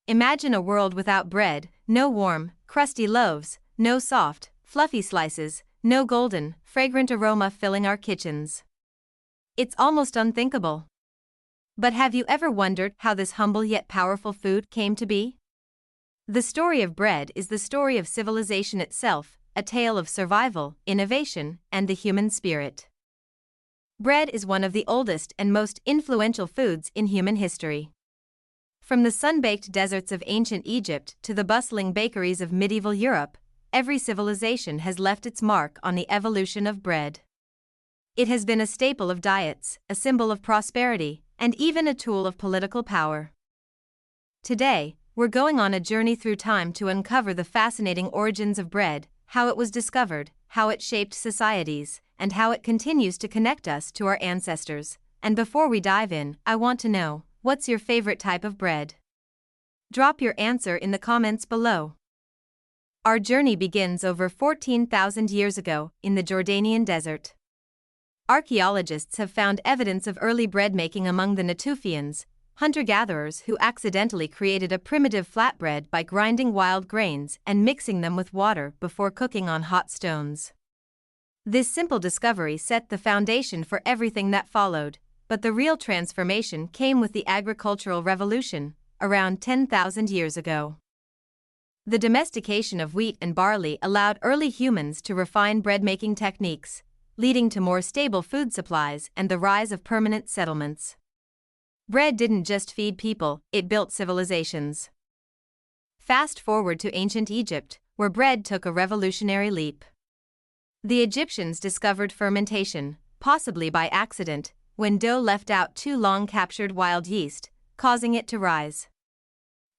Imagine a world without bread, no warm, crusty loaves, no soft, fluffy slices, no golden, fragrant aroma filling our kitchens. It's almost unthinkable. But have you ever wondered how this humble yet powerful food came to be? The story of bread is the story of civilization itself, a tale of survival, innovation, and the human spirit. Bread is one of the oldest and most influential foods in human history. From the sun-baked deserts of ancient Egypt to the bustling bakeries of medieval Europe, every civilization has left its mark on the evolution of bread. It has been a staple of diets, a symbol of prosperity, and even a tool of political power. Today, we're going on a journey through time to uncover the fascinating origins of bread, how it was discovered, how it shaped societies, and how it continues to connect us to our ancestors. And before we dive in, I want to know, what's your favorite type of bread? Drop your answer in the comments below. Our journey begins over 14,000 years ago, in the Jordanian desert. Archaeologists have found evidence of early bread making among the Natufians, hunter-gatherers who accidentally created a primitive flatbread by grinding wild grains and mixing them with water before cooking on hot stones. This simple discovery set the foundation for everything that followed, but the real transformation came with the agricultural revolution, around 10,000 years ago. The domestication of wheat and barley allowed early humans to refine bread-making techniques, leading to more stable food supplies and the rise of permanent settlements. Bread didn't just feed people, it built civilizations. Fast forward to ancient Egypt, where bread took a revolutionary leap. The Egyptians discovered fermentation, possibly by accident, when dough left out too long captured wild yeast, causing it to rise.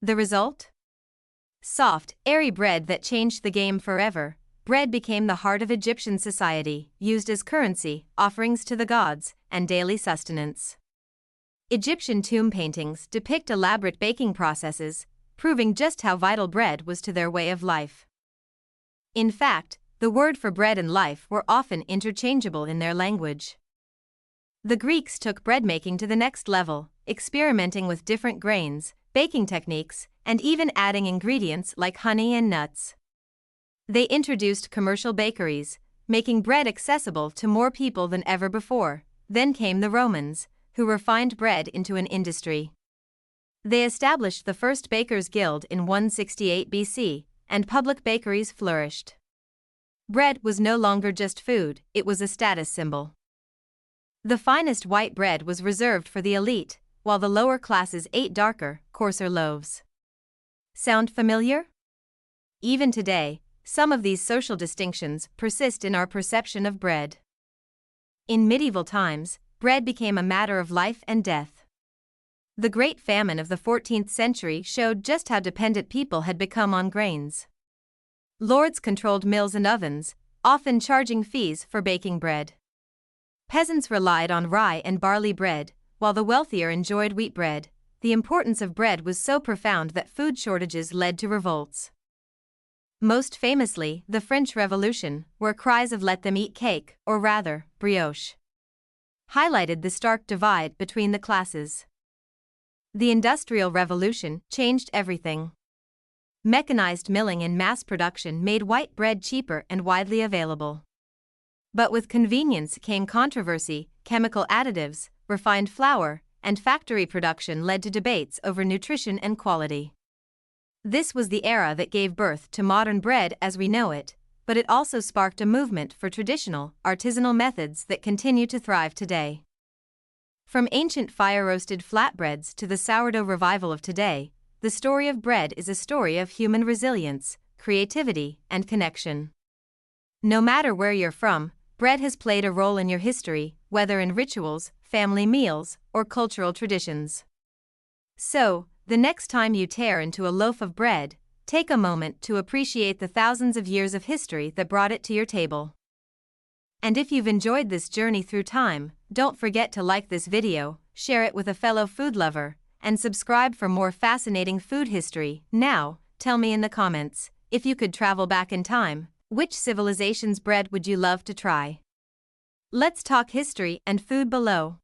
The result? Soft, airy bread that changed the game forever. Bread became the heart of Egyptian society, used as currency, offerings to the gods, and daily sustenance. Egyptian tomb paintings depict elaborate baking processes, proving just how vital bread was to their way of life. In fact, the word for bread and life were often interchangeable in their language. The Greeks took bread making to the next level, experimenting with different grains, baking techniques, and even adding ingredients like honey and nuts. They introduced commercial bakeries, making bread accessible to more people than ever before. Then came the Romans, who refined bread into an industry. They established the first Bakers' Guild in 168 BC, and public bakeries flourished. Bread was no longer just food, it was a status symbol. The finest white bread was reserved for the elite, while the lower classes ate darker, coarser loaves. Sound familiar? Even today, some of these social distinctions persist in our perception of bread. In medieval times, bread became a matter of life and death. The Great Famine of the 14th century showed just how dependent people had become on grains. Lords controlled mills and ovens, often charging fees for baking bread. Peasants relied on rye and barley bread, while the wealthier enjoyed wheat bread. The importance of bread was so profound that food shortages led to revolts. Most famously, the French Revolution, where cries of "let them eat cake," or rather, brioche, highlighted the stark divide between the classes. The Industrial Revolution changed everything. Mechanized milling and mass production made white bread cheaper and widely available. But with convenience came controversy. Chemical additives, refined flour, and factory production led to debates over nutrition and quality. This was the era that gave birth to modern bread as we know it, but it also sparked a movement for traditional, artisanal methods that continue to thrive today. From ancient fire-roasted flatbreads to the sourdough revival of today, the story of bread is a story of human resilience, creativity, and connection. No matter where you're from, bread has played a role in your history, whether in rituals, family meals, or cultural traditions. So, the next time you tear into a loaf of bread, take a moment to appreciate the thousands of years of history that brought it to your table. And if you've enjoyed this journey through time, don't forget to like this video, share it with a fellow food lover, and subscribe for more fascinating food history. Now, tell me in the comments, if you could travel back in time, which civilization's bread would you love to try? Let's talk history and food below.